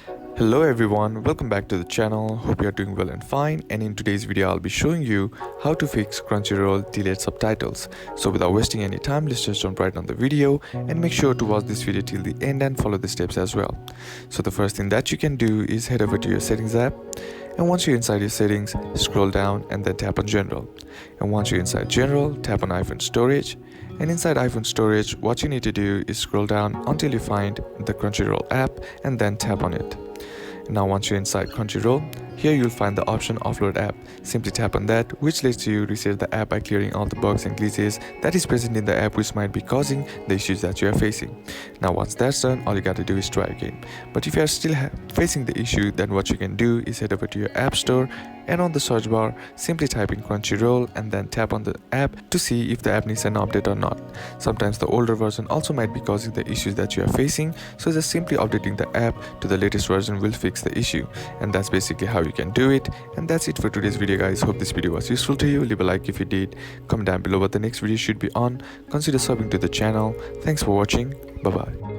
Hello everyone, welcome back to the channel. Hope you are doing well and fine, and in today's video I'll be showing you how to fix Crunchyroll delayed subtitles. So without wasting any time, let's just jump right on the video and make sure to watch this video till the end and follow the steps as well. So the first thing that you can do is head over to your settings app, and once you're inside your settings, scroll down and then tap on general. And once you're inside general, tap on iPhone storage, and inside iPhone storage what you need to do is scroll down until you find the Crunchyroll app and then tap on it. Now once you're inside Crunchyroll, here you'll find the option Offload App. Simply tap on that, which lets you reset the app by clearing all the bugs and glitches that is present in the app which might be causing the issues that you are facing. Now once that's done, all you gotta do is try again. But if you are still facing the issue, then what you can do is head over to your app store, and on the search bar simply type in Crunchyroll and then tap on the app to see if the app needs an update or not. Sometimes the older version also might be causing the issues that you are facing, so just simply updating the app to the latest version will fix the issue. And that's basically how you can do it. And that's it for today's video, guys. Hope this video was useful to you. Leave a like if you did, comment down below what the next video should be on, consider subbing to the channel. Thanks for watching. Bye bye.